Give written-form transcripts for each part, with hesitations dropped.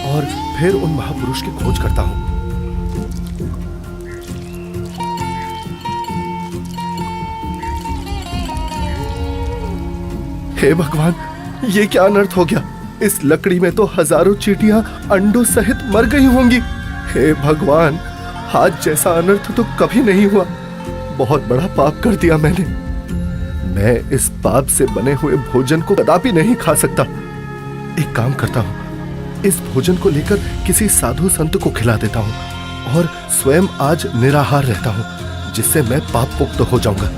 और फिर उन महापुरुष की खोज करता हूं। हे भगवान, ये क्या अनर्थ हो गया। इस लकड़ी में तो हजारों चींटियां अंडों सहित मर गई होंगी। हे भगवान, आज जैसा अनर्थ तो कभी नहीं हुआ। बहुत बड़ा पाप कर दिया मैंने। मैं इस पाप से बने हुए भोजन को कदापि नहीं खा सकता। एक काम करता हूं, इस भोजन को लेकर किसी साधु संत को खिला देता हूं और स्वयं आज निराहार रहता हूं, जिससे मैं पाप मुक्त हो जाऊंगा।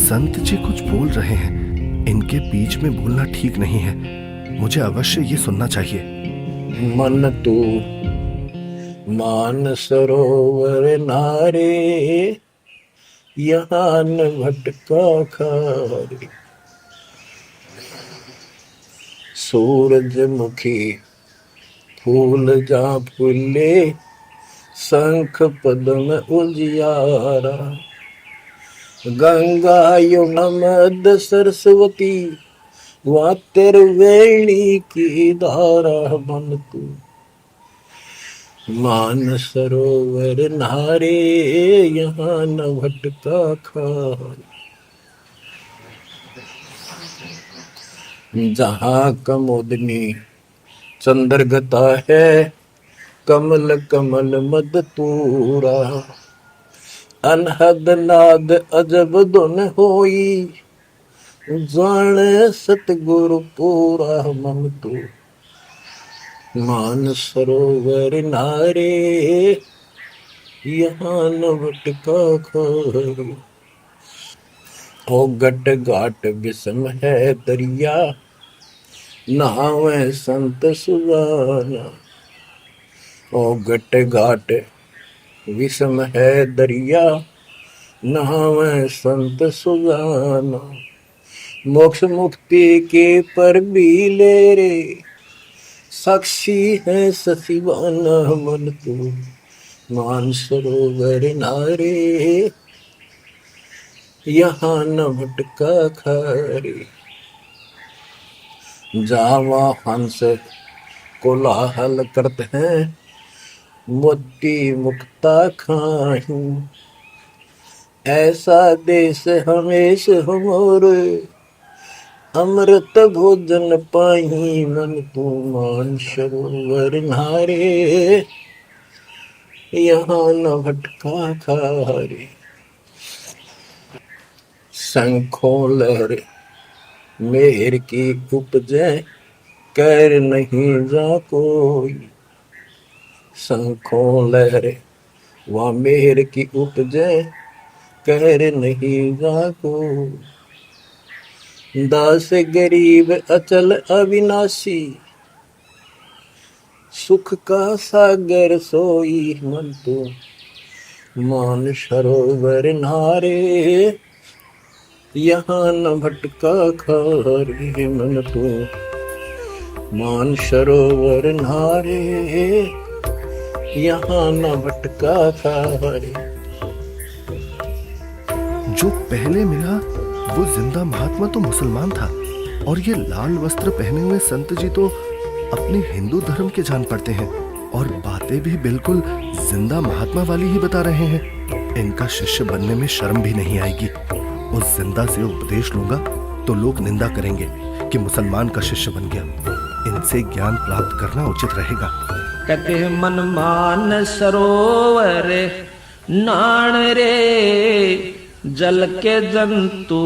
संत जी कुछ बोल रहे हैं। इनके बीच में बोलना ठीक नहीं है। मुझे अवश्य ये सुनना चाहिए। मन तू मान सरोवर नारे, यहाँ न भटका खारे। सूरजमुखी फूल जा फूले, शंख पद्म उजियारा। गंगा यमुना मध्य सरस्वती, वहाँ त्रिवेणी की धारा। मन तू मान सरोवर नारे, यहाँ न भटका खारे। जहाँ कमोदनी चंद्रगता है, कमल कमल मद तूरा। अनहद नाद अजब धुन होई, जाने सतगुरु पूरा। मन तू मान सरोवर नारे, यहाँ न भटका खारे। ओ गट घाट विषम है दरिया, नहावे संत सुजाना। ओ गट घाट विषम है दरिया, नहावे संत सुजाना। मोक्ष मुक्ति के पर भी ले रे, साक्षी है ससीवाना। मन तू मान सरोवर नारे, यहाँ न भटका खारे। जावा हंस कोलाहल करते हैं, मोती मुक्ता खाही। ऐसा देश हमेश हमोरे, अमृत भोजन पाही। मन तू मान सरोवर नारे, यहाँ न भटका खारे। शंखों लहर मेहर की उपजे, कर नहीं जा कोई। शंखों लहर वहाँ मेहर की उपजे, कर नहीं जा कोई। दास गरीब अचल अविनाशी, सुख का सागर सोई। मन तू मान सरोवर नारे, यहाँ न भटका खारे। मन तू मान सरोवर नारे, यहाँ न भटका खारे। जो पहले मिला वो जिंदा महात्मा तो मुसलमान था, और ये लाल वस्त्र पहने हुए संत जी तो अपने हिंदू धर्म के जान पड़ते हैं, और बातें भी बिल्कुल जिंदा महात्मा वाली ही बता रहे हैं। इनका शिष्य बनने में शर्म भी नहीं आएगी। उस जिंदा से उपदेश लूंगा तो लोग निंदा करेंगे कि मुसलमान का शिष्य बन गया। इनसे ज्ञान प्राप्त करना उचित रहेगा। कते मन मान सरोवर नाण रे, जल के जंतु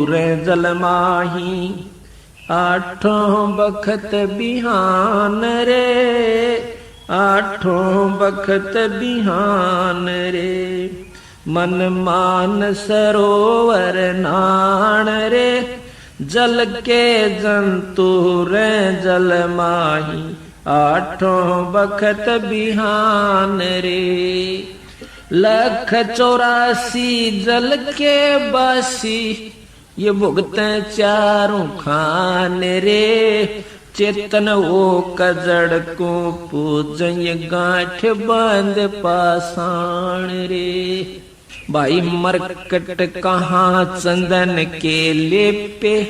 रे जल माही, आठों बखत बिहान रे, आठों बखत बिहान रे। मन मान सरोवर नाण रे, जल के जंतु रे जल माही, आठों बखत बिहान रे। 184 जल के बासी, ये भुगते चारों खान रे। चेतन वो कजड़ को पूजय, गांठ बांध पाषाण रे। भाई मरकट कहाँ चंदन के लेपे,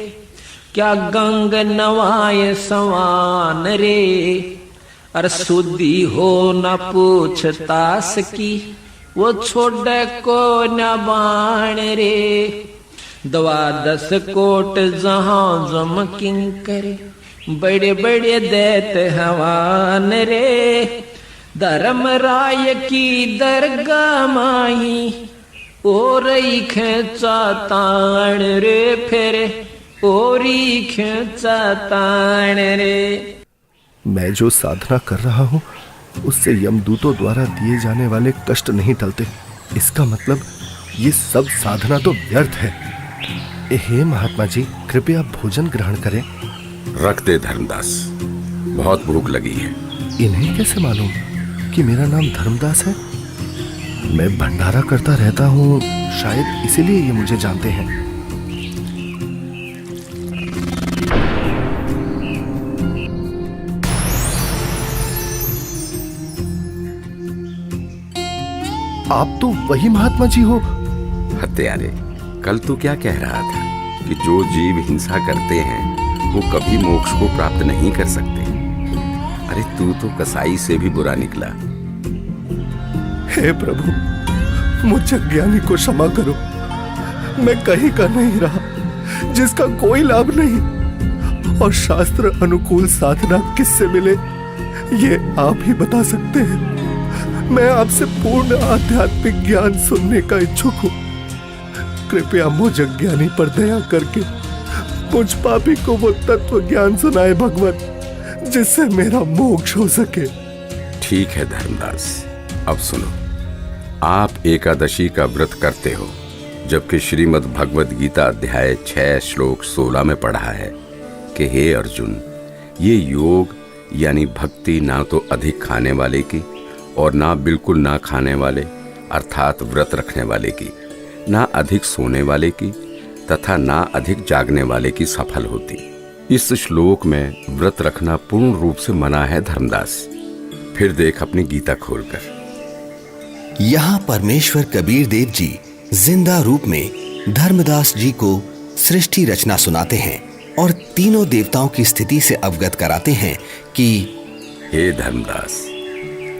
क्या गंग नवाय सवान रे। अर सुधी हो न पूछतास की, वो छोड़ को न बाण रे। 12 कोट जहां जम किंकर, बड़े बड़े दैत हवान रे। धर्म राय की दरगाह माही, ओरई खेचा ताण रे फेरे, ओरी खेचा ताण रे। मैं जो साधना कर रहा हूँ उससे यमदूतों द्वारा दिए जाने वाले कष्ट नहीं टलते। इसका मतलब ये सब साधना तो व्यर्थ है। हे महात्मा जी, कृपया भोजन ग्रहण करें। रख दे धर्मदास, बहुत भूख लगी है। इन्हें कैसे मालूम कि मेरा नाम धर्मदास है? मैं भंडारा करता रहता हूँ, शायद इसीलिए ये मुझे जानते हैं। आप तो वही महात्मा जी हो। हत्यारे, कल तू क्या कह रहा था कि जो जीव हिंसा करते हैं वो कभी मोक्ष को प्राप्त नहीं कर सकते। अरे तू तो कसाई से भी बुरा निकला। हे प्रभु, मुझ अज्ञानी को क्षमा करो। मैं कहीं का नहीं रहा जिसका कोई लाभ नहीं, और शास्त्र अनुकूल साधना किससे मिले ये आप ही बता सकते हैं। मैं आपसे पूर्ण आध्यात्मिक ज्ञान सुनने का इच्छुक हूँ। कृपया मुझ अज्ञानी पर दया करके मुझ पापी को वो तत्व ज्ञान सुनाए भगवान, जिससे मेरा मोक्ष हो सके। ठीक है धर्मदास, अब सुनो। आप एकादशी का व्रत करते हो, जबकि श्रीमद् भगवद गीता अध्याय 6 श्लोक 16 में पढ़ा है कि हे अर्जुन, ये योग यानी भक्ति ना तो अधिक खाने वाले की और ना बिल्कुल ना खाने वाले अर्थात व्रत रखने वाले की, ना अधिक सोने वाले की तथा ना अधिक जागने वाले की सफल होती। इस श्लोक में व्रत रखना पूर्ण रूप से मना है धर्मदास। फिर देख अपनी गीता खोलकर। यहाँ परमेश्वर कबीर देव जी जिंदा रूप में धर्मदास जी को सृष्टि रचना सुनाते हैं और तीनों देवताओं की स्थिति से अवगत कराते हैं कि हे धर्मदास,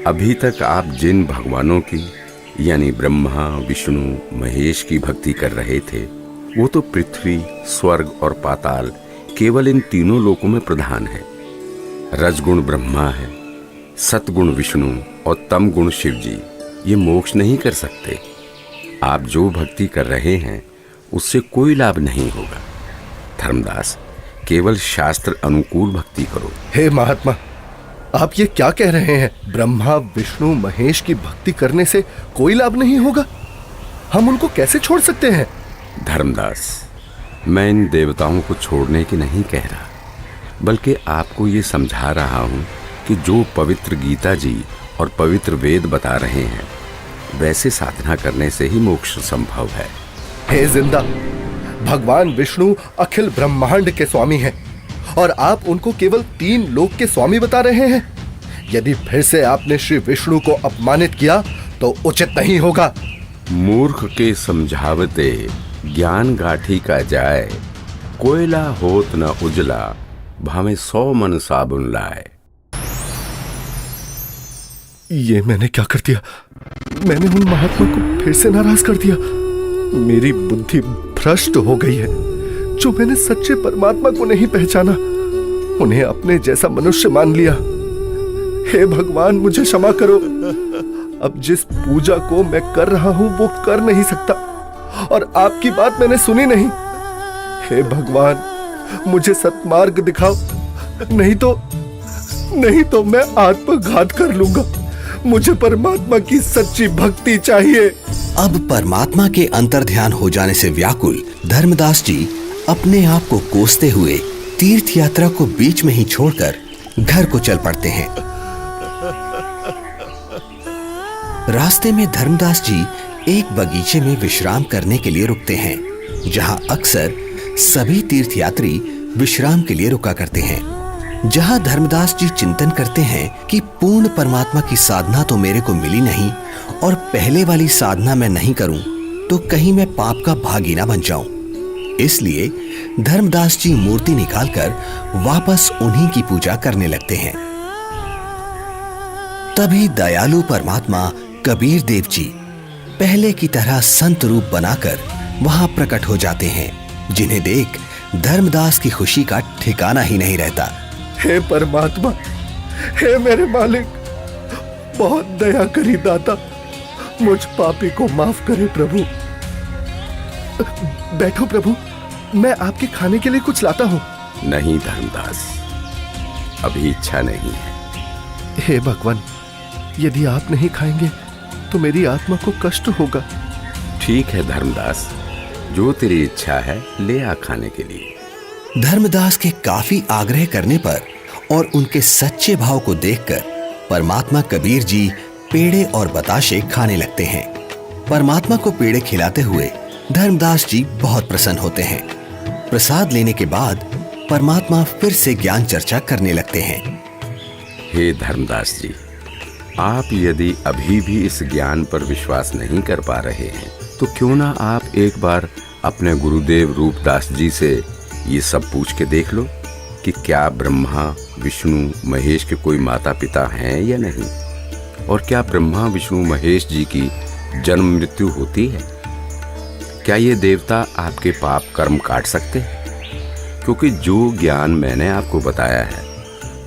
अभी तक आप जिन भगवानों की यानी ब्रह्मा, विष्णु, महेश की भक्ति कर रहे थे, वो तो पृथ्वी, स्वर्ग और पाताल केवल इन तीनों लोकों में प्रधान है। रजगुण ब्रह्मा है, सतगुण विष्णु और तम गुण शिव जी ये मोक्ष नहीं कर सकते। आप जो भक्ति कर रहे हैं उससे कोई लाभ नहीं होगा। धर्मदास, केवल शास्त्र अनुकूल भक्ति करो। हे महात्मा, आप ये क्या कह रहे हैं? ब्रह्मा, विष्णु, महेश की भक्ति करने से कोई लाभ नहीं होगा? हम उनको कैसे छोड़ सकते हैं? धर्मदास, मैं इन देवताओं को छोड़ने की नहीं कह रहा, बल्कि आपको ये समझा रहा हूँ कि जो पवित्र गीता जी और पवित्र वेद बता रहे हैं वैसे साधना करने से ही मोक्ष संभव है। हे जिंदा, भगवान विष्णु अखिल ब्रह्मांड के स्वामी हैं और आप उनको केवल 3 लोक के स्वामी बता रहे हैं। यदि फिर से आपने श्री विष्णु को अपमानित किया तो उचित नहीं होगा। मूर्ख के समझावते ज्ञान गाठी का जाए, कोयला होत न उजला, भावे 100 मन साबुन लाए। ये मैंने क्या कर दिया? मैंने उन महात्मा को फिर से नाराज कर दिया। मेरी बुद्धि भ्रष्ट हो गई है। जो मैंने सच्चे परमात्मा को नहीं पहचाना उन्हें अपने जैसा मनुष्य मान लिया। हे भगवान, मुझे क्षमा करो। अब जिस पूजा को मैं कर रहा हूं वो कर नहीं सकता, और आपकी बात मैंने सुनी नहीं। हे भगवान, मुझे सत्मार्ग दिखाओ, नहीं तो मैं आत्मघात कर लूंगा। मुझे परमात्मा की सच्ची भक्ति चाहिए। अब परमात्मा के अंतर्ध्यान हो जाने से व्याकुल धर्मदास जी अपने आप को कोसते हुए तीर्थ यात्रा को बीच में ही छोड़कर घर को चल पड़ते हैं। रास्ते में धर्मदास जी एक बगीचे में विश्राम करने के लिए रुकते हैं, जहां अक्सर सभी तीर्थयात्री विश्राम के लिए रुका करते हैं। जहां धर्मदास जी चिंतन करते हैं कि पूर्ण परमात्मा की साधना तो मेरे को मिली नहीं, और पहले वाली साधना मैं नहीं करूं तो कहीं मैं पाप का भागी ना बन जाऊं। इसलिए धर्मदास जी मूर्ति निकालकर वापस उन्हीं की पूजा करने लगते हैं। तभी दयालु परमात्मा कबीर देव जी पहले की तरह संत रूप बनाकर वहां प्रकट हो जाते हैं, जिन्हें देख धर्मदास की खुशी का ठिकाना ही नहीं रहता। हे परमात्मा, हे मेरे मालिक, बहुत दया करी दाता, मुझ पापी को माफ करे प्रभु। बैठो प्रभु, मैं आपके खाने के लिए कुछ लाता हूँ। नहीं धर्मदास, अभी इच्छा नहीं है। हे भगवान, यदि आप नहीं खाएंगे तो मेरी आत्मा को कष्ट होगा। ठीक है धर्मदास, जो तेरी इच्छा है ले आ खाने के लिए। धर्मदास के काफी आग्रह करने पर और उनके सच्चे भाव को देखकर परमात्मा कबीर जी पेड़े और बताशे खाने लगते हैं। परमात्मा को पेड़े खिलाते हुए धर्मदास जी बहुत प्रसन्न होते हैं। प्रसाद लेने के बाद परमात्मा फिर से ज्ञान चर्चा करने लगते हैं। हे धर्मदास जी, आप यदि अभी भी इस ज्ञान पर विश्वास नहीं कर पा रहे हैं तो क्यों ना आप एक बार अपने गुरुदेव रूपदास जी से ये सब पूछ के देख लो कि क्या ब्रह्मा विष्णु महेश के कोई माता पिता हैं या नहीं, और क्या ब्रह्मा विष्णु महेश जी की जन्म मृत्यु होती है। क्या ये देवता आपके पाप कर्म काट सकते हैं? क्योंकि जो ज्ञान मैंने आपको बताया है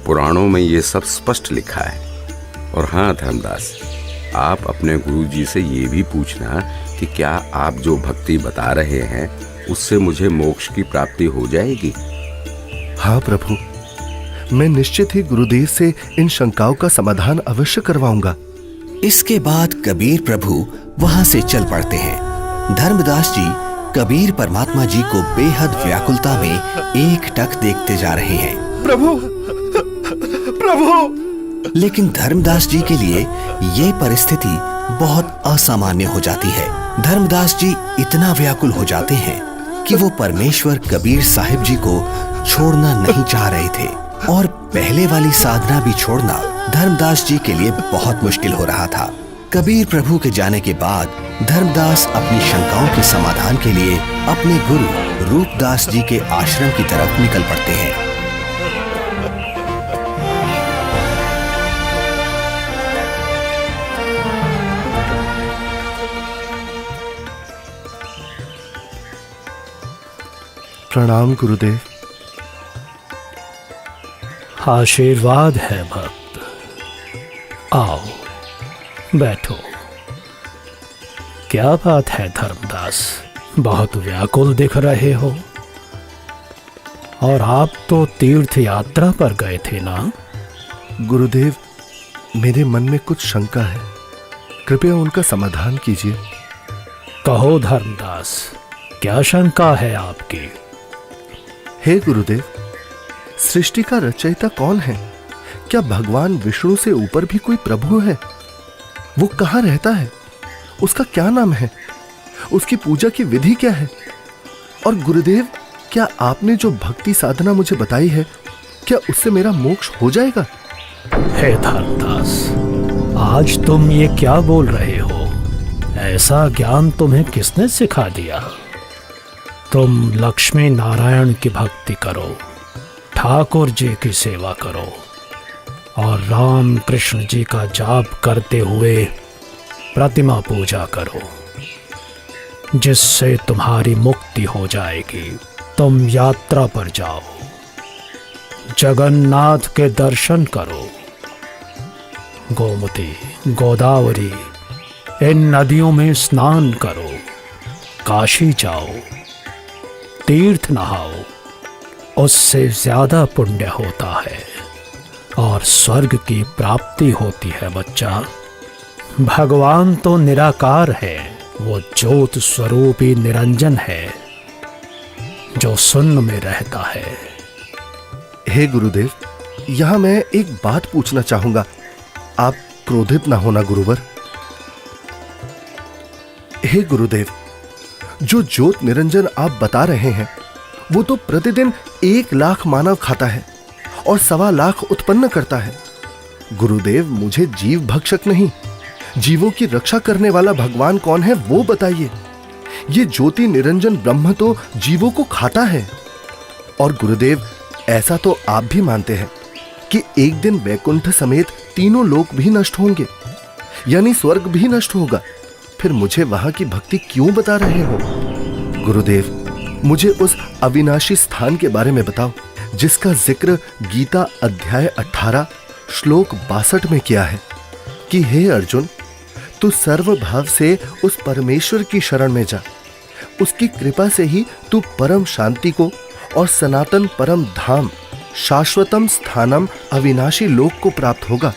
पुराणों में ये सब स्पष्ट लिखा है। और हाँ धर्मदास, आप अपने गुरु जी से ये भी पूछना कि क्या आप जो भक्ति बता रहे हैं उससे मुझे मोक्ष की प्राप्ति हो जाएगी। हाँ प्रभु, मैं निश्चित ही गुरुदेव से इन शंकाओं का समाधान अवश्य करवाऊंगा। इसके बाद कबीर प्रभु वहां से चल पड़ते हैं। धर्मदास जी कबीर परमात्मा जी को बेहद व्याकुलता में एकटक देखते जा रहे हैं। प्रभु, प्रभु! लेकिन धर्मदास जी के लिए ये परिस्थिति बहुत असामान्य हो जाती है। धर्मदास जी इतना व्याकुल हो जाते हैं कि वो परमेश्वर कबीर साहिब जी को छोड़ना नहीं चाह रहे थे, और पहले वाली साधना भी छोड़ना धर्मदास जी के लिए बहुत मुश्किल हो रहा था। कबीर प्रभु के जाने के बाद धर्मदास अपनी शंकाओं के समाधान के लिए अपने गुरु रूपदास जी के आश्रम की तरफ निकल पड़ते हैं। प्रणाम गुरुदेव। आशीर्वाद है भक्त, आओ बैठो। क्या बात है धर्मदास, बहुत व्याकुल दिख रहे हो। और आप तो तीर्थ यात्रा पर गए थे ना? गुरुदेव, मेरे मन में कुछ शंका है, कृपया उनका समाधान कीजिए। कहो धर्मदास, क्या शंका है आपकी? हे गुरुदेव, सृष्टि का रचयिता कौन है? क्या भगवान विष्णु से ऊपर भी कोई प्रभु है? वो कहाँ रहता है? उसका क्या नाम है? उसकी पूजा की विधि क्या है? और गुरुदेव, क्या आपने जो भक्ति साधना मुझे बताई है, क्या उससे मेरा मोक्ष हो जाएगा? हे धर्मदास, आज तुम ये क्या बोल रहे हो? ऐसा ज्ञान तुम्हें किसने सिखा दिया? तुम लक्ष्मी नारायण की भक्ति करो, ठाकुर जी की सेवा करो और राम कृष्ण जी का जाप करते हुए प्रतिमा पूजा करो, जिससे तुम्हारी मुक्ति हो जाएगी। तुम यात्रा पर जाओ, जगन्नाथ के दर्शन करो। गोमती, गोदावरी, इन नदियों में स्नान करो, काशी जाओ, तीर्थ नहाओ, उससे ज्यादा पुण्य होता है और स्वर्ग की प्राप्ति होती है बच्चा। भगवान तो निराकार है, वो ज्योत स्वरूपी निरंजन है जो शून्य में रहता है। हे गुरुदेव, यहाँ मैं एक बात पूछना चाहूंगा, आप क्रोधित ना होना गुरुवर। हे गुरुदेव, जो ज्योत निरंजन आप बता रहे हैं वो तो प्रतिदिन 1 लाख मानव खाता है और 1.25 लाख उत्पन्न करता है। गुरुदेव, मुझे जीव भक्षक नहीं, जीवों की रक्षा करने वाला भगवान कौन है वो बताइए। ये ज्योति निरंजन ब्रह्म तो जीवों को खाता है। और गुरुदेव, ऐसा तो आप भी मानते हैं कि एक दिन वैकुंठ समेत तीनों लोक भी नष्ट होंगे, यानी स्वर्ग भी नष्ट होगा। फिर मुझे वहां की भक्ति क्यों बता रहे हो? गुरुदेव, मुझे उस अविनाशी स्थान के बारे में बताओ जिसका जिक्र गीता अध्याय 18 श्लोक 62 में किया है कि हे अर्जुन, तू सर्वभाव से उस परमेश्वर की शरण में जा, उसकी कृपा से ही तू परम शांति को और सनातन परम धाम शाश्वतम स्थानम अविनाशी लोक को प्राप्त होगा।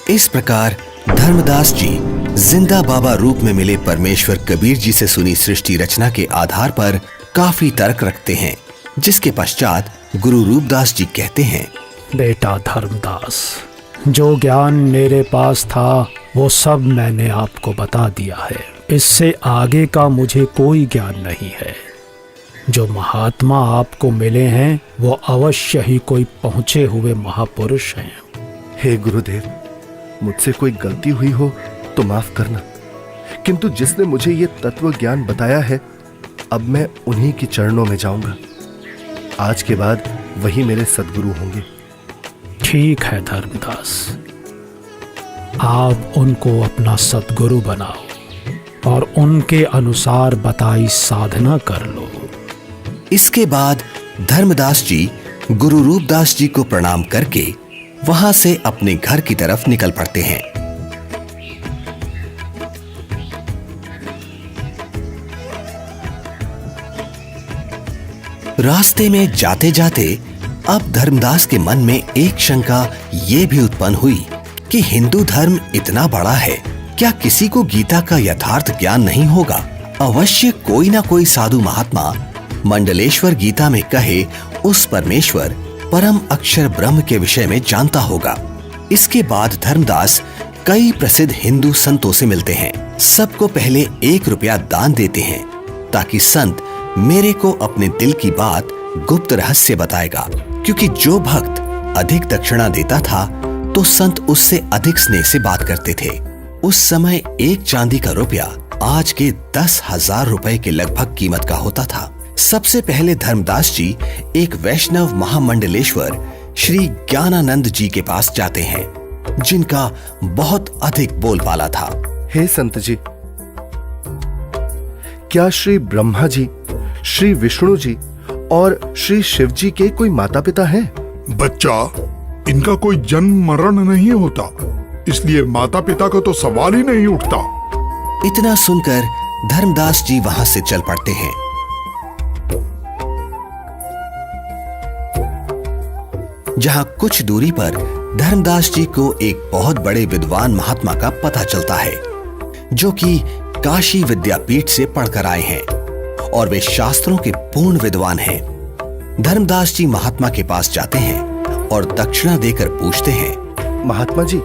इस प्रकार धर्मदास जी जिंदा बाबा रूप में मिले परमेश्वर कबीर जी से सुनी सृष्टि रचना के आधार पर काफी तर्क रखते हैं, जिसके पश्चात गुरु रूपदास जी कहते हैं, बेटा धर्मदास, जो ज्ञान मेरे पास था वो सब मैंने आपको बता दिया है। इससे आगे का मुझे कोई ज्ञान नहीं है। जो महात्मा आपको मिले हैं वो अवश्य ही कोई पहुंचे हुए महापुरुष हैं। हे गुरुदेव, मुझसे कोई गलती हुई हो तो माफ करना, किंतु जिसने मुझे ये तत्व ज्ञान बताया है, अब मैं उन्हीं के चरणों में जाऊंगा। आज के बाद वही मेरे सद्गुरु होंगे। ठीक है धर्मदास, आप उनको अपना सद्गुरु बनाओ और उनके अनुसार बताई साधना कर लो। इसके बाद धर्मदास जी गुरु रूपदास जी को प्रणाम करके वहां से अपने घर की तरफ निकल पड़ते हैं। रास्ते में जाते जाते अब धर्मदास के मन में एक शंका ये भी उत्पन्न हुई कि हिंदू धर्म इतना बड़ा है, क्या किसी को गीता का यथार्थ ज्ञान नहीं होगा? अवश्य कोई ना कोई साधु महात्मा मंडलेश्वर गीता में कहे उस परमेश्वर परम अक्षर ब्रह्म के विषय में जानता होगा। इसके बाद धर्मदास कई प्रसिद्ध हिंदू संतों से मिलते हैं। सबको पहले 1 रुपया दान देते हैं ताकि संत मेरे को अपने दिल की बात गुप्त रहस्य बताएगा, क्योंकि जो भक्त अधिक दक्षिणा देता था तो संत उससे अधिक स्नेह से बात करते थे। उस समय 1 चांदी का रुपया आज के 10,000 रुपए के लगभग कीमत का होता था। सबसे पहले धर्मदास जी एक वैष्णव महामंडलेश्वर श्री ज्ञानानंद जी के पास जाते हैं, जिनका बहुत अधिक बोलबाला था। हे संत जी, क्या श्री ब्रह्मा जी, श्री विष्णु जी और श्री शिव जी के कोई माता पिता हैं? बच्चा, इनका कोई जन्म मरण नहीं होता, इसलिए माता पिता का तो सवाल ही नहीं उठता। इतना सुनकर धर्मदास जी वहां से चल पड़ते हैं। जहां कुछ दूरी पर धर्मदास जी को एक बहुत बड़े विद्वान महात्मा का पता चलता है, जो कि काशी विद्यापीठ से पढ़कर आए हैं और वे शास्त्रों के पूर्ण विद्वान हैं। धर्मदास जी महात्मा के पास जाते हैं और दक्षिणा देकर पूछते हैं, महात्मा जी,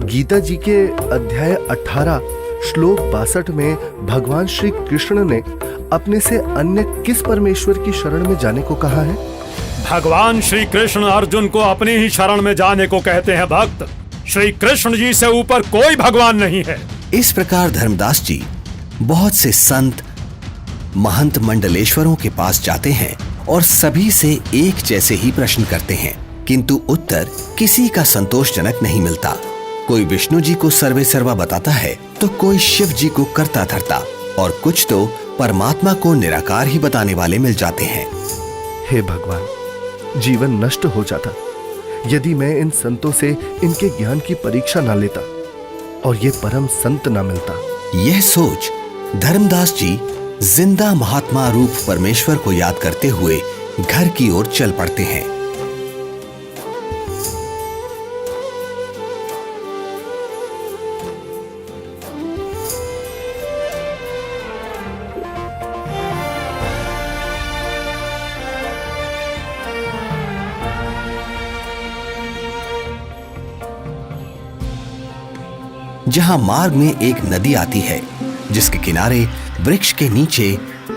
गीता जी के अध्याय 18 श्लोक 62 में भगवान श्री कृष्ण ने अपने से अन्य किस परमेश्वर की शरण में जाने को कहा है? भगवान श्री कृष्ण अर्जुन को अपनी ही शरण में जाने को कहते हैं भक्त। श्री कृष्ण जी से ऊपर कोई भगवान नहीं है। इस प्रकार धर्मदास जी बहुत से संत महंत मंडलेश्वरों के पास जाते हैं और सभी से एक जैसे ही प्रश्न करते हैं, किंतु उत्तर किसी का संतोषजनक नहीं मिलता। कोई विष्णु जी को सर्वे सर्वा बताता है तो कोई शिव जी को करता धरता और कुछ तो परमात्मा को निराकार ही बताने वाले मिल जाते हैं। हे भगवान, जीवन नष्ट हो जाता यदि मैं इन संतों से इनके ज्ञान की परीक्षा ना लेता और ये परम संत ना मिलता। यह सोच धर्मदास जी जिंदा महात्मा रूप परमेश्वर को याद करते हुए घर की ओर चल पड़ते हैं। जहां मार्ग में एक नदी आती है जिसके किनारे वृक्ष के नीचे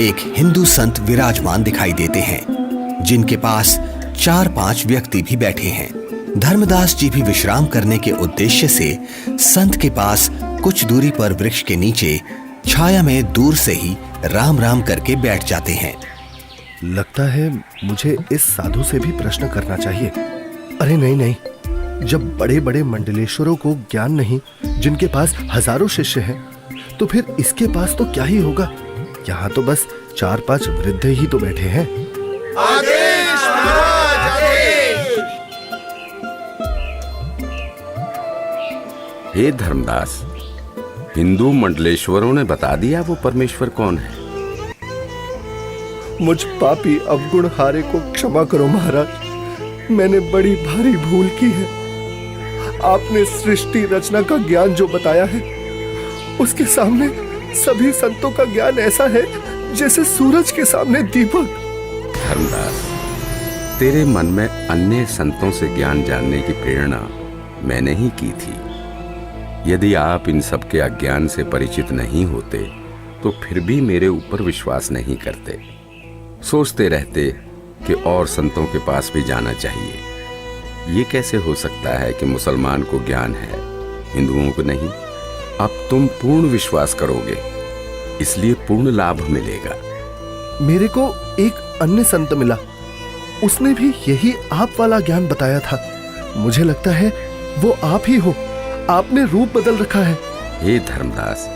एक हिंदू संत विराजमान दिखाई देते हैं जिनके पास 4-5 व्यक्ति भी बैठे हैं। धर्मदास जी भी विश्राम करने के उद्देश्य से संत के पास कुछ दूरी पर वृक्ष के नीचे छाया में दूर से ही राम राम करके बैठ जाते हैं। लगता है मुझे इस साधु से भी प्रश्न करना चाहिए। अरे नहीं, जब बड़े बड़े मंडलेश्वरों को ज्ञान नहीं, जिनके पास हजारों शिष्य हैं, तो फिर इसके पास तो क्या ही होगा। यहाँ तो बस 4-5 वृद्ध ही तो बैठे हैं। आदेश महाराज, आदेश। हे धर्मदास, हिंदू मंडलेश्वरों ने बता दिया वो परमेश्वर कौन है। मुझ पापी अवगुण हारे को क्षमा करो महाराज, मैंने बड़ी भारी भूल की है। आपने सृष्टि रचना का ज्ञान जो बताया है, उसके सामने सभी संतों का ज्ञान ऐसा है जैसे सूरज के सामने दीपक। धर्मदास, तेरे मन में अन्य संतों से ज्ञान जानने की प्रेरणा मैंने ही की थी। यदि आप इन सब के अज्ञान से परिचित नहीं होते तो फिर भी मेरे ऊपर विश्वास नहीं करते, सोचते रहते कि और संतों के पास भी जाना चाहिए। ये कैसे हो सकता है कि मुसलमान को ज्ञान है, हिंदुओं को नहीं। अब तुम पूर्ण विश्वास करोगे, इसलिए पूर्ण लाभ मिलेगा। मेरे को एक अन्य संत मिला, उसने भी यही आप वाला ज्ञान बताया था। मुझे लगता है वो आप ही हो, आपने रूप बदल रखा है। हे धर्मदास,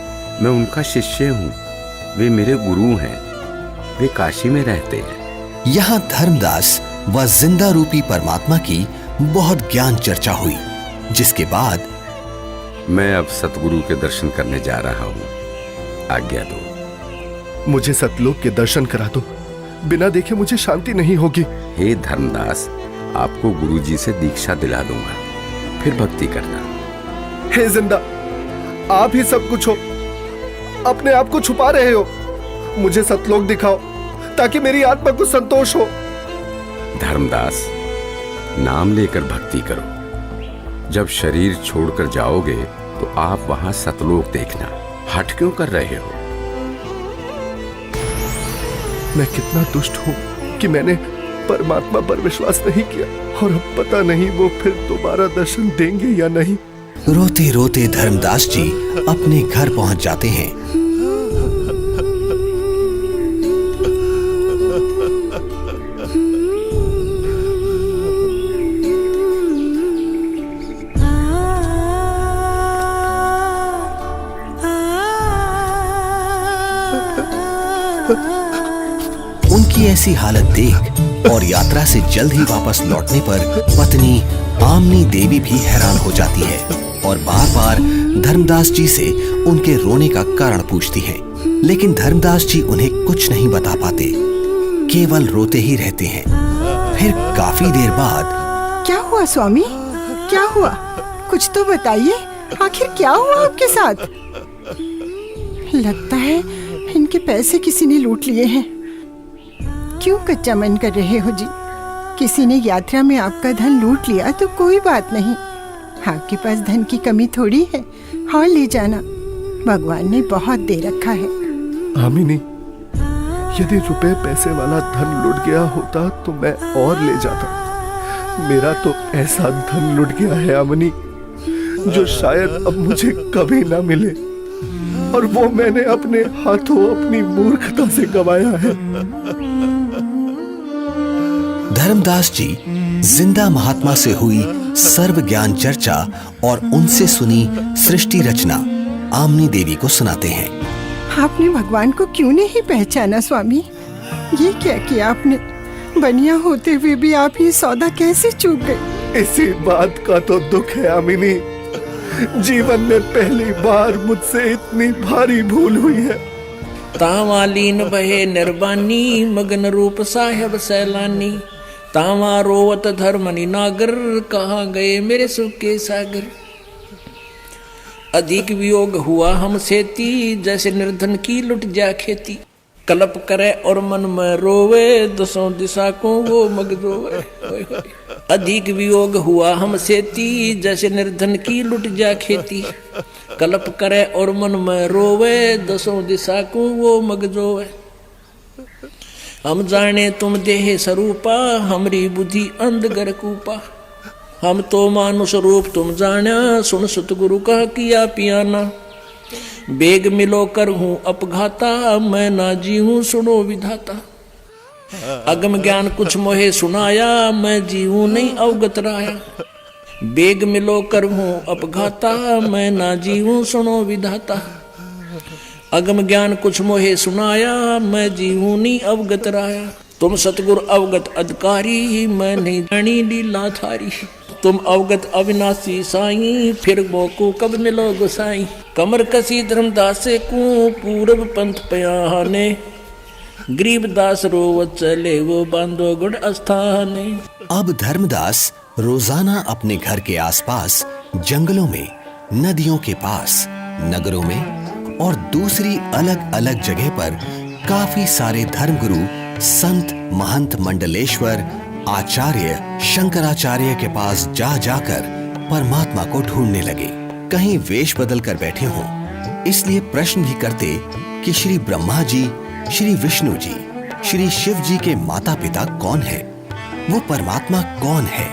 मैं उनका शिष्य हूँ, वे मेरे गुरु हैं, वे काशी में रहते हैं। यहाँ धर्मदास व जिंदा रूपी परमात्मा की बहुत ज्ञान चर्चा हुई, जिसके बाद मैं अब सतगुरु के दर्शन करने जा रहा हूँ, आज्ञा दो। मुझे सतलोक के दर्शन करा दो, बिना देखे मुझे शांति नहीं होगी। हे धर्मदास, आपको गुरुजी से दीक्षा दिला दूंगा, फिर भक्ति करना। हे जिंदा, आप ही सब कुछ हो, अपने आप को छुपा रहे हो। मुझे सतलोक दिखाओ ताकि मेरी आत्मा को संतोष हो। धर्मदास, नाम लेकर भक्ति करो। जब शरीर छोड़कर जाओगे तो आप वहां सतलोक देखना। हट क्यों कर रहे हो? मैं कितना दुष्ट हूं कि मैंने परमात्मा पर विश्वास नहीं किया, और अब पता नहीं वो फिर दोबारा दर्शन देंगे या नहीं। रोते रोते धर्मदास जी अपने घर पहुंच जाते हैं। उनकी ऐसी हालत देख और यात्रा से जल्द ही वापस लौटने पर पत्नी आमनी देवी भी हैरान हो जाती है और बार बार धर्मदास जी से उनके रोने का कारण पूछती है, लेकिन धर्मदास जी उन्हें कुछ नहीं बता पाते, केवल रोते ही रहते हैं। फिर काफी देर बाद, क्या हुआ स्वामी, क्या हुआ? कुछ तो बताइए, आखिर क्या हुआ आपके साथ? लगता है इनके पैसे किसी ने लूट लिए हैं। क्यों कच्चा मन कर रहे हो जी? किसी ने यात्रा में आपका धन लूट लिया तो कोई बात नहीं, आपके पास धन की कमी थोड़ी है, हाँ ले जाना, भगवान ने बहुत दे रखा है। आमिनी, यदि रुपए पैसे वाला धन लुट गया होता तो मैं और ले जाता। मेरा तो ऐसा धन लुट गया है आमिनी, जो शायद अब मुझे कभी ना मिले, और वो मैंने अपने हाथों अपनी मूर्खता से गंवाया है। धर्मदास जी जिंदा महात्मा से हुई सर्व ज्ञान चर्चा और उनसे सुनी सृष्टि रचना आमनी देवी को सुनाते हैं। आपने भगवान को क्यों नहीं पहचाना स्वामी? ये क्या किया आपने? बनिया होते हुए भी आप ये सौदा कैसे चूक गए? इसी बात का तो दुख है आमिनी। जीवन में पहली बार मुझसे इतनी भारी भूल हुई है। तावालीन बहे निर्बानी मगन रूप साहेब सैलानी, तावा रोवत धर्मनि नागर, कहाँ गए मेरे सुख के सागर। अधिक वियोग हुआ हमसे ती, जैसे निर्धन की लुट जा खेती। कलप करे और मन में रोवे, दसों दिशा को वो मगजोवे। अधिक वियोग हुआ हमसे ती, जैसे निर्धन की लुट जा खेती। कलप करे और मन में रोवे, दसों दिशा को वो मगजोवे। हम जाने तुम देह स्वरूपा, हमरी बुद्धि अंधगर कूपा। हम तो मानुष रूप तुम जाना, सुन सतगुरु का किया पियाना। बेग मिलो कर हूँ अपघाता, मैं ना जी हूँ सुनो विधाता। अगम ज्ञान कुछ मोहे सुनाया, मैं जी हूँ नहीं अवगत राया। बेग मिलो कर हूँ अपघाता, मैं ना जी हूँ सुनो विधाता। अगम ज्ञान कुछ मोहे सुनाया, मैं जी हूँ नहीं अवगत राया। तुम सतगुरु अवगत अधिकारी, मैं नहीं जानी लीला थारी। तुम अवगत अविनाशी साईं, फिर मोको कब मिलो गोसाई। कमर कसी धर्मदास को पूरब पंथ पयाने, गरीबदास रोवत चले वो बांधो गुड़ अस्थाने। अब धर्मदास रोजाना अपने घर के आसपास, जंगलों में, नदियों के पास, नगरों में और दूसरी अलग अलग जगह पर काफी सारे धर्मगुरु, संत, महंत, मंडलेश्वर, आचार्य, शंकराचार्य के पास जा जाकर परमात्मा को ढूंढने लगे। कहीं वेश बदल कर बैठे हों, इसलिए प्रश्न भी करते कि श्री ब्रह्मा जी, श्री विष्णु जी, श्री शिव जी के माता पिता कौन है, वो परमात्मा कौन है।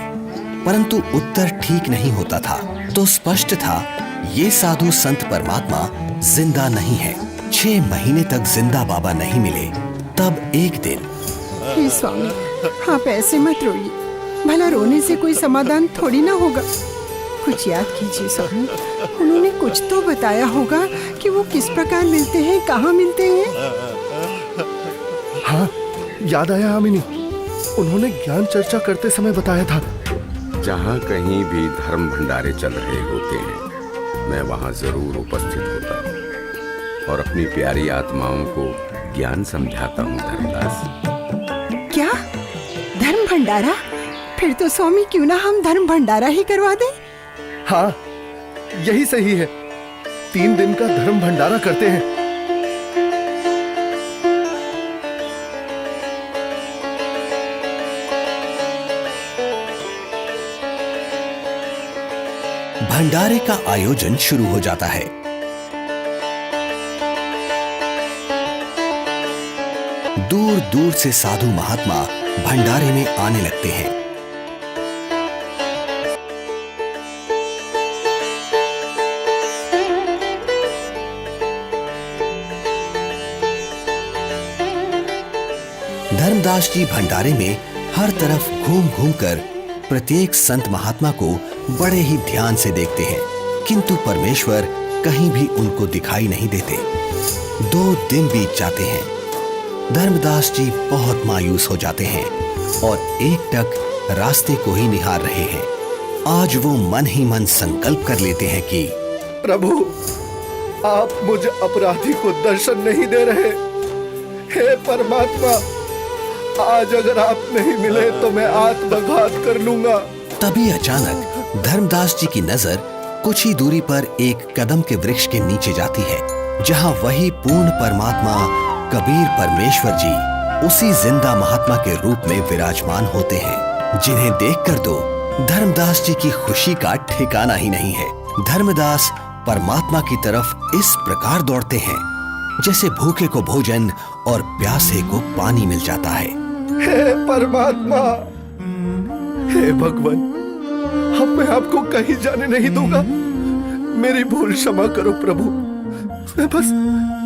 परंतु उत्तर ठीक नहीं होता था। तो स्पष्ट था ये साधु संत परमात्मा जिंदा नहीं है। 6 महीने तक जिंदा बाबा नहीं मिले। तब एक दिन, हे स्वामी, आप ऐसे मत रोइए, भला रोने से कोई समाधान थोड़ी ना होगा। कुछ याद कीजिए स्वामी, उन्होंने कुछ तो बताया होगा कि वो किस प्रकार मिलते हैं, कहाँ मिलते हैं। हाँ, याद आया आमिनी, उन्होंने ज्ञान चर्चा करते समय बताया था। जहाँ कहीं भी धर्म भंडारे चल रहे होते हैं, मैं वहाँ जरूर उपस्थित होता हूँ और अपनी प्यारी आत्माओं को ज्ञान समझाता हूँ। धर्मदास, क्या धर्म भंडारा? फिर तो स्वामी क्यों ना हम धर्म भंडारा ही करवा दें। हाँ, यही सही है। 3 दिन का धर्म भंडारा करते हैं। भंडारे का आयोजन शुरू हो जाता है। दूर दूर से साधु महात्मा भंडारे में आने लगते हैं। धर्मदास जी भंडारे में हर तरफ घूम घूम कर प्रत्येक संत महात्मा को बड़े ही ध्यान से देखते हैं, किंतु परमेश्वर कहीं भी उनको दिखाई नहीं देते। 2 दिन बीत जाते हैं। धर्मदास जी बहुत मायूस हो जाते हैं और एकटक रास्ते को ही निहार रहे हैं। आज वो मन ही मन संकल्प कर लेते हैं कि प्रभु, आप मुझ अपराधी को दर्शन नहीं दे रहे। हे परमात्मा, आज अगर आप नहीं मिले तो मैं आत्मघात कर लूंगा। तभी अचानक धर्मदास जी की नजर कुछ ही दूरी पर एक कदम के वृक्ष के नीचे जाती है, जहां वही पूर्ण परमात्मा कबीर परमेश्वर जी उसी जिंदा महात्मा के रूप में विराजमान होते हैं, जिन्हें देखकर तो धर्मदास जी की खुशी का ठिकाना ही नहीं है। धर्मदास परमात्मा की तरफ इस प्रकार दौड़ते हैं जैसे भूखे को भोजन और प्यासे को पानी मिल जाता है। हे परमात्मा, हे भगवान, अब मैं आपको कहीं जाने नहीं दूंगा। मेरी भूल क्षमा करो प्रभु।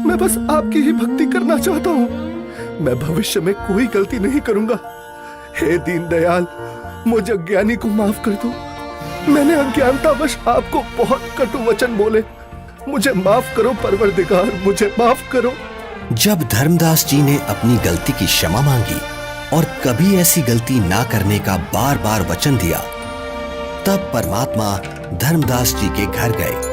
मैं बस आपकी ही भक्ति करना चाहता हूँ। मैं भविष्य में कोई गलती नहीं करूंगा। हे दीन दयाल, मुझ अज्ञानी को माफ कर दो। मैंने अज्ञानतावश आपको बहुत कटु वचन बोले। मुझे माफ करो परवरदिगार, मुझे माफ करो। जब धर्मदास जी ने अपनी गलती की क्षमा मांगी और कभी ऐसी गलती ना करने का बार बार वचन दिया, तब परमात्मा धर्मदास जी के घर गए।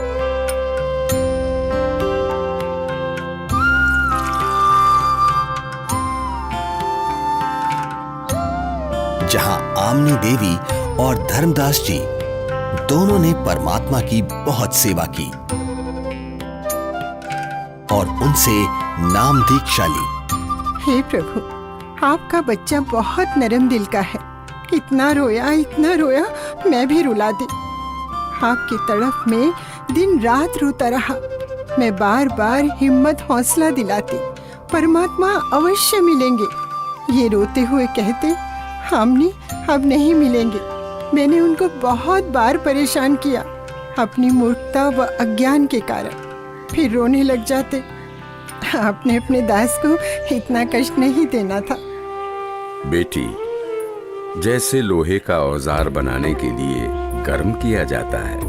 जहां आमनी देवी और धर्मदास जी दोनों ने परमात्मा की बहुत सेवा की और उनसे नाम दीक्षा ली। हे प्रभु, आपका बच्चा बहुत नरम दिल का है। इतना रोया मैं भी रुला दी। आपकी तड़प में दिन रात रोता रहा। मैं बार बार हिम्मत हौसला दिलाती, परमात्मा अवश्य मिलेंगे। ये रोते हुए कहते, हमने अब नहीं मिलेंगे। मैंने उनको बहुत बार परेशान किया अपनी मूर्खता व अज्ञान के कारण। फिर रोने लग जाते। आपने अपने दास को इतना कष्ट नहीं देना था। बेटी, जैसे लोहे का औजार बनाने के लिए गर्म किया जाता है,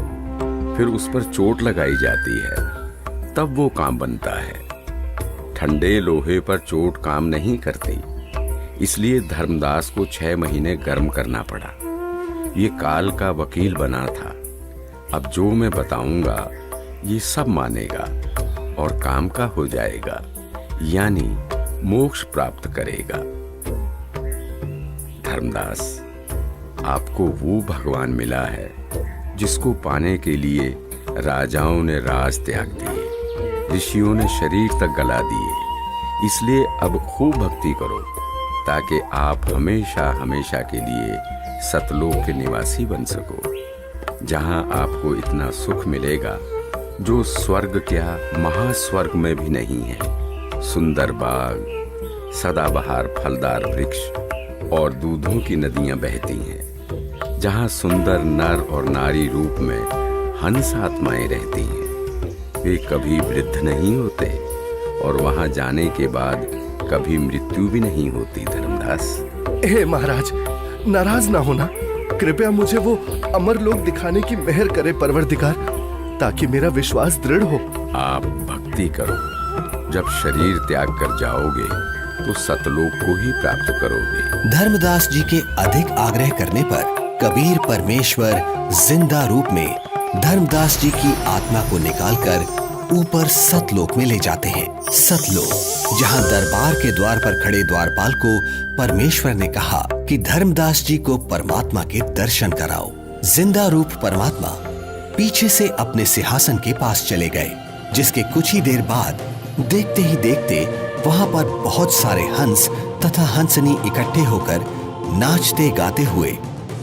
फिर उस पर चोट लगाई जाती है, तब वो काम बनता है। ठंडे लोहे पर चोट काम नहीं करती, इसलिए धर्मदास को 6 महीने गर्म करना पड़ा। ये काल का वकील बना था। अब जो मैं बताऊंगा ये सब मानेगा और काम का हो जाएगा, यानी मोक्ष प्राप्त करेगा। धर्मदास, आपको वो भगवान मिला है जिसको पाने के लिए राजाओं ने राज त्याग दिए, ऋषियों ने शरीर तक गला दिए। इसलिए अब खूब भक्ति करो ताकि आप हमेशा हमेशा के लिए सतलोक के निवासी बन सको, जहां आपको इतना सुख मिलेगा जो स्वर्ग क्या महास्वर्ग में भी नहीं है। सुंदर बाग, सदाबहार फलदार वृक्ष और दूधों की नदियां बहती हैं, जहां सुंदर नर और नारी रूप में हंस आत्माएं रहती हैं। वे कभी वृद्ध नहीं होते और वहां जाने के बाद कभी मृत्यु भी नहीं होती। धर्मदास, हे महाराज, नाराज ना होना। कृपया मुझे वो अमर लोक दिखाने की मेहर करे परवरदिगार, ताकि मेरा विश्वास दृढ़ हो। आप भक्ति करो। जब शरीर त्याग कर जाओगे तो सतलोक को ही प्राप्त करोगे। धर्मदास जी के अधिक आग्रह करने पर कबीर परमेश्वर जिंदा रूप में धर्मदास जी की आत्मा को निकालकर ऊपर सतलोक में ले जाते हैं। सतलोक, जहां दरबार के द्वार पर खड़े द्वारपाल को परमेश्वर ने कहा कि धर्मदास जी को परमात्मा के दर्शन कराओ। जिंदा रूप परमात्मा पीछे से अपने सिंहासन के पास चले गए, जिसके कुछ ही देर बाद देखते ही देखते वहां पर बहुत सारे हंस तथा हंसनी इकट्ठे होकर नाचते गाते हुए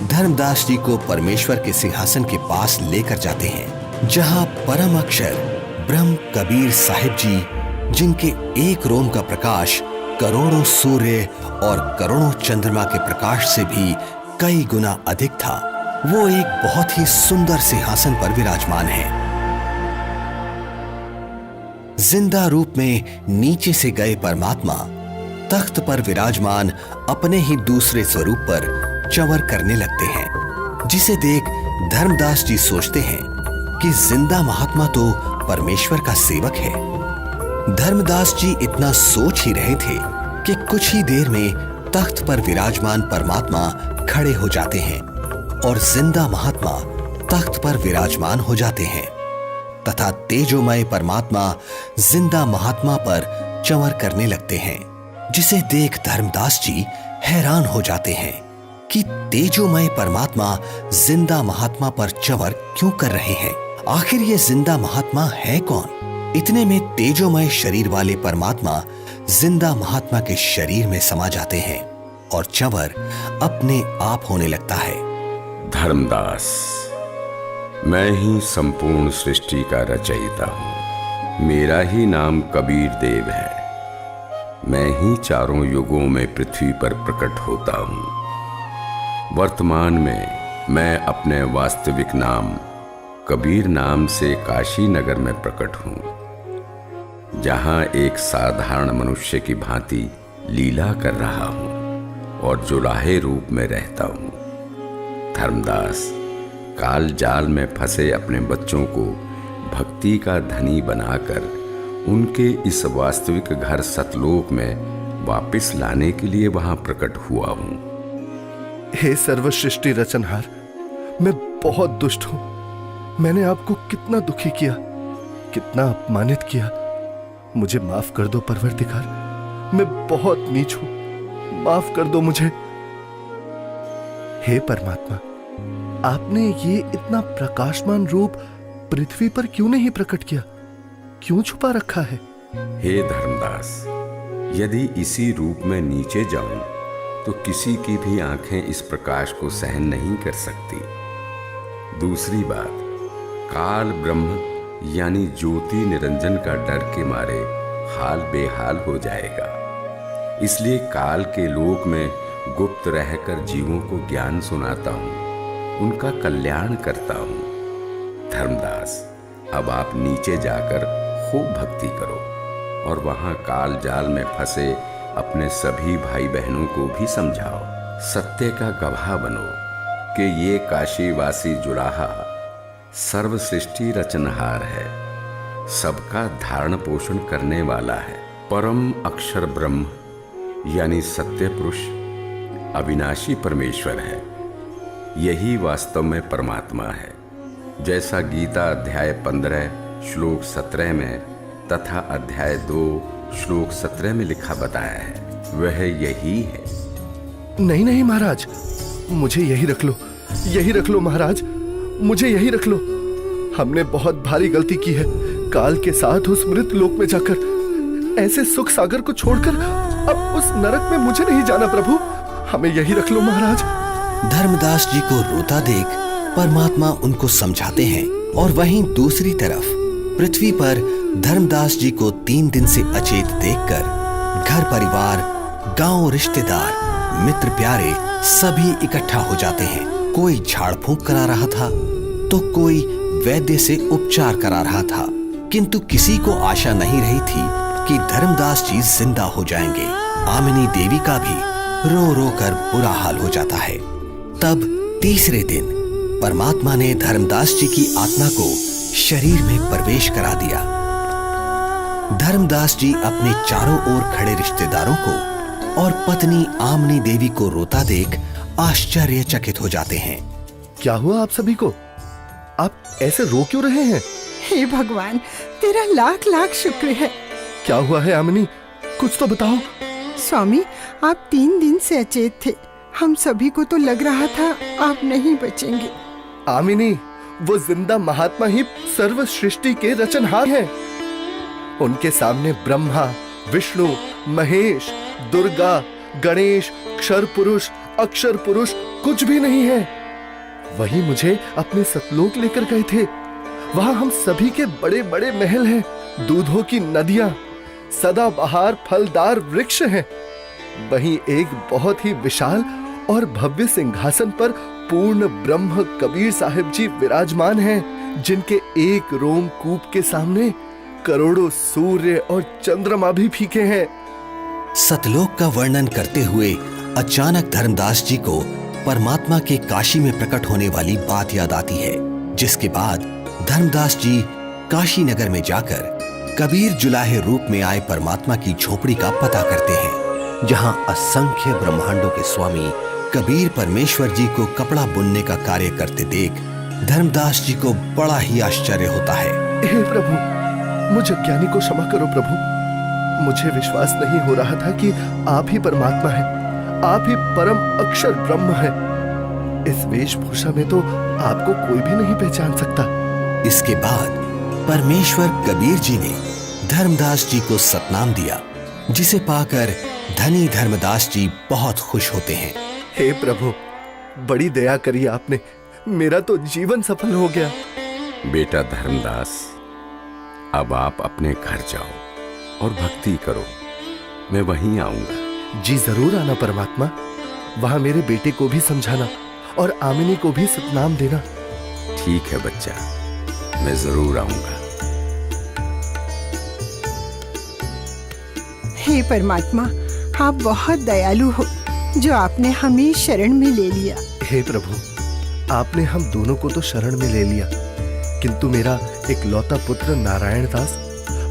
धर्मदास जी को परमेश्वर के सिंहासन के पास लेकर जाते हैं, जहां परम अक्षर ब्रह्म कबीर साहिब जी, जिनके एक रोम का प्रकाश करोड़ों सूर्य और करोड़ों चंद्रमा के प्रकाश से भी कई गुना अधिक था, वो एक बहुत ही सुंदर सिंहासन पर विराजमान है। जिंदा रूप में नीचे से गए परमात्मा तख्त पर विराजमान अपने ही दूसरे स्वरूप पर चंवर करने लगते हैं, जिसे देख धर्मदास जी सोचते हैं कि जिंदा महात्मा तो परमेश्वर का सेवक है। धर्मदास जी इतना सोच ही रहे थे कि कुछ ही देर में तख्त पर विराजमान परमात्मा खड़े हो जाते हैं और जिंदा महात्मा तख्त पर विराजमान हो जाते हैं तथा तेजोमय परमात्मा जिंदा महात्मा पर चंवर करने लगते हैं, जिसे देख धर्मदास जी हैरान हो जाते हैं कि तेजोमय परमात्मा जिंदा महात्मा पर चंवर क्यों कर रहे हैं। आखिर ये जिंदा महात्मा है कौन? इतने में तेजोमय शरीर वाले परमात्मा जिंदा महात्मा के शरीर में समा जाते हैं और चंवर अपने आप होने लगता है। धर्मदास, मैं ही संपूर्ण सृष्टि का रचयिता हूँ। मेरा ही नाम कबीर देव है। मैं ही चारों युगों में पृथ्वी पर प्रकट होता हूँ। वर्तमान में मैं अपने वास्तविक नाम कबीर नाम से काशी नगर में प्रकट हूँ, जहाँ एक साधारण मनुष्य की भांति लीला कर रहा हूँ और जुलाहे रूप में रहता हूँ। धर्मदास, काल जाल में फंसे अपने बच्चों को भक्ति का धनी बनाकर उनके इस वास्तविक घर सतलोक में वापस लाने के लिए वहां प्रकट हुआ हूं। हे सर्व सृष्टि रचनहार, मैं बहुत दुष्ट हूं। मैंने आपको कितना दुखी किया, कितना अपमानित किया। मुझे माफ कर दो परवरदिगार, मैं बहुत नीच हूं, माफ कर दो मुझे। हे परमात्मा, आपने ये इतना प्रकाशमान रूप पृथ्वी पर क्यों नहीं प्रकट किया, क्यों छुपा रखा है? हे धर्मदास, यदि इसी रूप में नीचे जाऊं तो किसी की भी आंखें इस प्रकाश को सहन नहीं कर सकती। दूसरी बात, काल ब्रह्म यानी ज्योति निरंजन का डर के मारे हाल बेहाल हो जाएगा। इसलिए काल के लोक में गुप्त रहकर जीवों को ज्ञान सुनाता हूं, उनका कल्याण करता हूं। धर्मदास, अब आप नीचे जाकर खूब भक्ति करो और वहां काल जाल में फंसे अपने सभी भाई बहनों को भी समझाओ। सत्य का गवाह बनो कि ये काशीवासी जुलाहा सर्व सृष्टि रचनहार है, सबका धारण पोषण करने वाला है। परम अक्षर ब्रह्म यानी सत्य पुरुष अविनाशी परमेश्वर है। यही वास्तव में परमात्मा है। जैसा गीता अध्याय 15 श्लोक 17 में तथा अध्याय 2 श्लोक 17 में लिखा बताया है, वह यही है। नहीं नहीं महाराज, मुझे यही रख लो, यही रख लो महाराज, मुझे यही रख लो। हमने बहुत भारी गलती की है। काल के साथ उस मृत लोक में जाकर ऐसे सुख सागर को छोड़कर अब उस नरक में मुझे नहीं जाना प्रभु, हमें यही रख लो महाराज। धर्मदास जी को रोता देख परमात्मा उनको समझाते हैं और वहीं दूसरी तरफ पृथ्वी पर धर्मदास जी को 3 दिन से अचेत देखकर घर परिवार, गांव, रिश्तेदार, मित्र प्यारे सभी इकट्ठा हो जाते हैं। कोई झाड़ फूंक करा रहा था तो कोई वैद्य से उपचार करा रहा था, किंतु किसी को आशा नहीं रही थी कि धर्मदास जी जिंदा हो जाएंगे। आमिनी देवी का भी रो रो कर बुरा हाल हो जाता है। तब तीसरे दिन परमात्मा ने धर्मदास जी की आत्मा को शरीर में प्रवेश करा दिया। धर्मदास जी अपने चारों ओर खड़े रिश्तेदारों को और पत्नी आमिनी देवी को रोता देख आश्चर्यचकित हो जाते हैं। क्या हुआ आप सभी को? आप ऐसे रो क्यों रहे हैं? हे भगवान, तेरा लाख लाख शुक्र है। क्या हुआ है आमिनी, कुछ तो बताओ। स्वामी, आप 3 दिन से अचेत थे। हम सभी को तो लग रहा था आप नहीं बचेंगे। आमिनी, वो जिंदा महात्मा ही सर्व सृष्टि के रचनहार हैं। उनके सामने ब्रह्मा, विष्णु, महेश, दुर्गा, गणेश, क्षर पुरुष, अक्षर पुरुष कुछ भी नहीं है। वही मुझे अपने सतलोक लेकर गए थे। वहां हम सभी के बड़े बड़े महल हैं, दूधों की नदियां, सदाबहार फलदार वृक्ष हैं। वहीं एक बहुत ही विशाल और भव्य सिंहासन पर पूर्ण ब्रह्म कबीर साहिब जी विराजमान हैं, जिनके एक रोमकूप के सामने करोड़ों सूर्य और चंद्रमा भी फीके हैं। सतलोक का वर्णन करते हुए अचानक धर्मदास जी को परमात्मा के काशी में प्रकट होने वाली बात याद आती है, जिसके बाद धर्मदास जी काशी नगर में जाकर कबीर जुलाहे रूप में आए परमात्मा की झोपड़ी का पता करते हैं, जहां असंख्य ब्रह्मांडों के स्वामी कबीर परमेश्वर जी को कपड़ा बुनने का कार्य करते देख धर्मदास जी को बड़ा ही आश्चर्य होता है। हे प्रभु, मुझ अज्ञानी को क्षमा करो प्रभु। मुझे विश्वास नहीं हो रहा था कि आप ही परमात्मा हैं, आप ही परम अक्षर ब्रह्म हैं। इस वेशभूषा में तो आपको कोई भी नहीं पहचान सकता। इसके बाद परमेश्वर कबीर जी ने धर्मदास जी को सतनाम दिया, जिसे पाकर धनी धर्मदास जी बहुत खुश होते हैं। हे प्रभु, बड़ी दया करी आपने, मेरा तो जीवन सफल हो गया। बेटा धर्मदास, अब आप अपने घर जाओ और भक्ति करो, मैं वहीं आऊंगा। जी जरूर आना परमात्मा। वहां मेरे बेटे को भी समझाना और आमिनी को भी सतनाम देना। ठीक है बच्चा, मैं जरूर आऊंगा। हे परमात्मा, आप बहुत दयालु हो जो आपने हमें शरण में ले लिया। हे प्रभु, आपने हम दोनों को तो शरण में ले लिया, किंतु मेरा एक लौता पुत्र नारायण दास,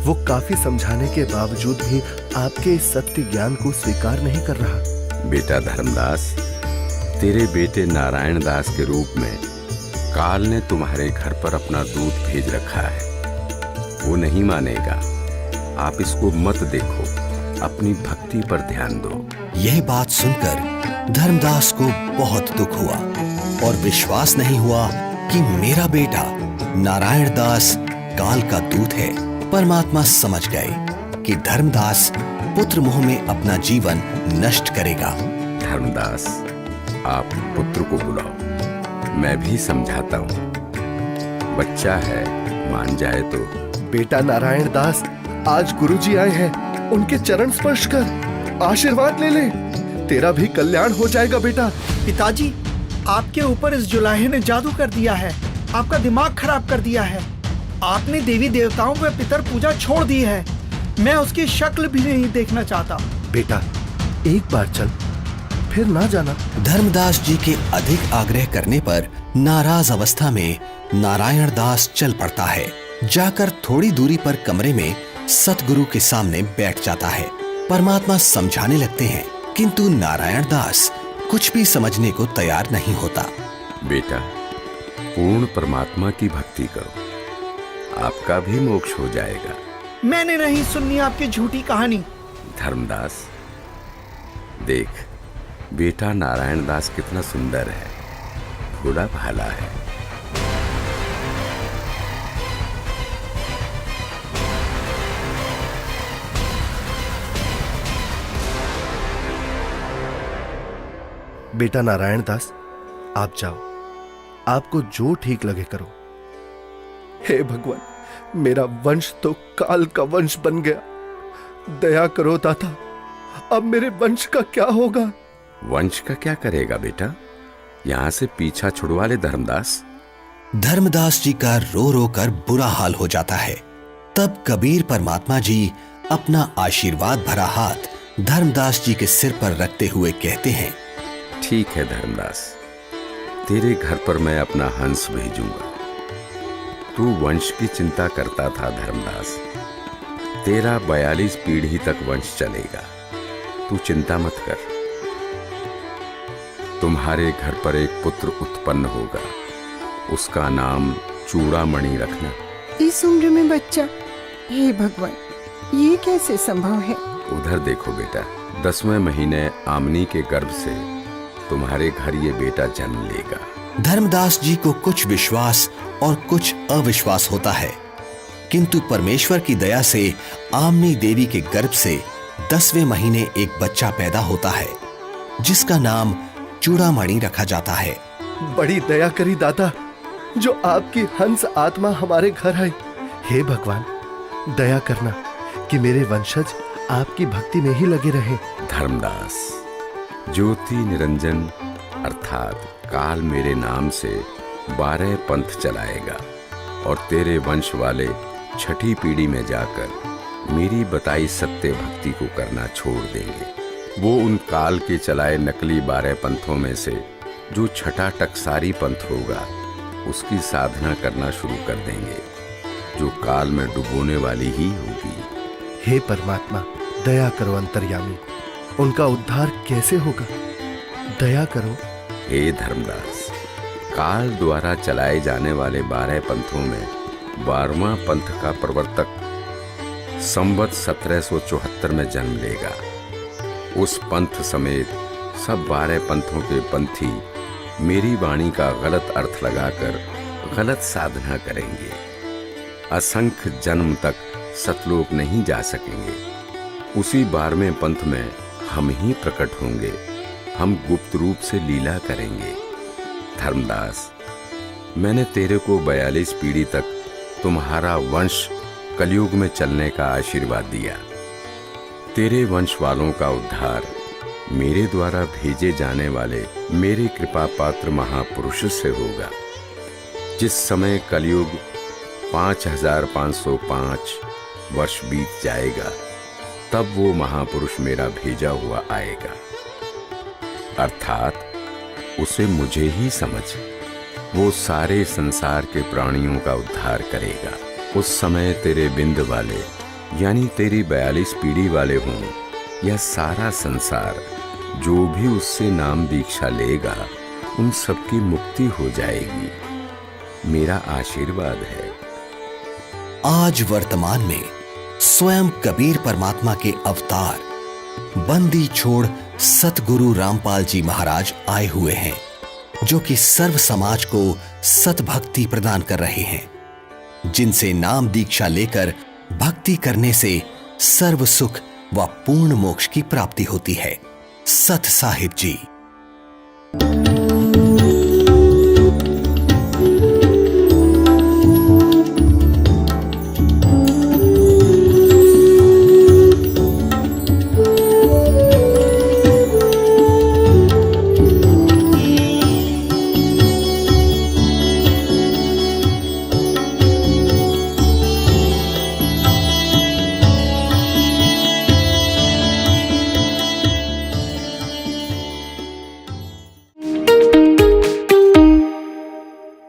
वो काफी समझाने के बावजूद भी आपके इस सत्य ज्ञान को स्वीकार नहीं कर रहा। बेटा धर्मदास, तेरे बेटे नारायण दास के रूप में काल ने तुम्हारे घर पर अपना दूत भेज रखा है। वो नहीं मानेगा। आप इसको मत देखो, अपनी भक्ति पर ध्यान दो। यह बात सुनकर धर्मदास को बहुत दुख हुआ और विश्वास नहीं हुआ कि मेरा बेटा नारायण दास काल का दूत है। परमात्मा समझ गए कि धर्मदास पुत्र मोह में अपना जीवन नष्ट करेगा। धर्मदास, आप पुत्र को बुलाओ, मैं भी समझाता हूँ। बच्चा है, मान जाए तो। बेटा नारायण दास, आज गुरुजी आए हैं, उनके चरण स्पर्श कर आशीर्वाद ले ले। तेरा भी कल्याण हो जाएगा बेटा। पिताजी, आपके ऊपर इस जुलाहे ने जादू कर दिया है, आपका दिमाग खराब कर दिया है। आपने देवी देवताओं व पितर पूजा छोड़ दी है। मैं उसकी शक्ल भी नहीं देखना चाहता। बेटा, एक बार चल, फिर ना जाना। धर्मदास जी के अधिक आग्रह करने पर नाराज अवस्था में नारायण दास चल पड़ता है। जाकर थोड़ी दूरी पर कमरे में सतगुरु के सामने बैठ जाता है। परमात्मा समझाने लगते हैं, किंतु नारायण दास कुछ भी समझने को तैयार नहीं होता। बेटा, पूर्ण परमात्मा की भक्ति करो, आपका भी मोक्ष हो जाएगा। मैंने नहीं सुननी आपकी झूठी कहानी। धर्मदास, देख, बेटा नारायण दास कितना सुंदर है, भोला भाला है। बेटा नारायण दास, आप जाओ, आपको जो ठीक लगे करो। हे भगवान, मेरा वंश तो काल का वंश बन गया। दया करो दाता, अब मेरे वंश का क्या होगा? वंश का क्या करेगा बेटा? यहां से पीछा छुड़वा ले धर्मदास। धर्मदास जी का रो रो कर बुरा हाल हो जाता है। तब कबीर परमात्मा जी अपना आशीर्वाद भरा हाथ धर्मदास जी के सिर पर रखते हुए कहते हैं, ठीक है धर्मदास, तेरे घर पर मैं अपना हंस भेजूंगा। तू वंश की चिंता करता था धर्मदास, तेरा 42 पीढ़ी तक वंश चलेगा। तू चिंता मत कर। तुम्हारे घर पर एक पुत्र उत्पन्न होगा, उसका नाम चूड़ामणि रखना। इस उम्र में बच्चा? हे भगवान, ये कैसे संभव है? उधर देखो बेटा, 10वें महीने आमनी के गर्भ से तुम्हारे घर ये बेटा जन्म लेगा। धर्मदास जी को कुछ विश्वास और कुछ अविश्वास होता है, किंतु परमेश्वर की दया से आमनी देवी के गर्भ से 10वें महीने एक बच्चा पैदा होता है, जिसका नाम चूड़ामणि रखा जाता है। बड़ी दया करी दाता, जो आपकी हंस आत्मा हमारे घर आई। हे भगवान, दया करना कि मेरे वंशज आपकी भक्ति में ही लगे रहे। धर्मदास, ज्योति निरंजन अर्थात काल मेरे नाम से 12 पंथ चलाएगा और तेरे वंश वाले 6ठी पीढ़ी में जाकर मेरी बताई सत्य भक्ति को करना छोड़ देंगे। वो उन काल के चलाए नकली 12 पंथों में से जो 6ठा टकसारी पंथ होगा, उसकी साधना करना शुरू कर देंगे, जो काल में डुबोने वाली ही होगी। हे परमात्मा, दया करो अंतर्यामी, उनका उद्धार कैसे होगा? दया करो। हे धर्मदास, काल द्वारा चलाए जाने वाले 12 पंथों में 12वां पंथ का प्रवर्तक संवत 1774 में जन्म लेगा। उस पंथ समेत सब 12 पंथों के पंथी मेरी वाणी का गलत अर्थ लगाकर गलत साधना करेंगे। असंख्य जन्म तक सतलोक नहीं जा सकेंगे। उसी 12वें पंथ में हम ही प्रकट होंगे। हम गुप्त रूप से लीला करेंगे। धर्मदास, मैंने तेरे को 42 पीढ़ी तक तुम्हारा वंश कलयुग में चलने का आशीर्वाद दिया। तेरे वंश वालों का उद्धार मेरे द्वारा भेजे जाने वाले मेरे कृपा पात्र महापुरुष से होगा। जिस समय कलयुग 5505 वर्ष बीत जाएगा, तब वो महापुरुष मेरा भेजा हुआ आएगा, अर्थात उसे मुझे ही समझ। वो सारे संसार के प्राणियों का उद्धार करेगा। उस समय तेरे बिंद वाले यानी तेरी 42 पीढ़ी वाले हों या सारा संसार, जो भी उससे नाम दीक्षा लेगा उन सबकी मुक्ति हो जाएगी, मेरा आशीर्वाद है। आज वर्तमान में स्वयं कबीर परमात्मा के अवतार बंदी छोड़ सतगुरु रामपाल जी महाराज आए हुए हैं, जो कि सर्व समाज को सतभक्ति प्रदान कर रहे हैं, जिनसे नाम दीक्षा लेकर भक्ति करने से सर्व सुख व पूर्ण मोक्ष की प्राप्ति होती है। सत साहिब जी।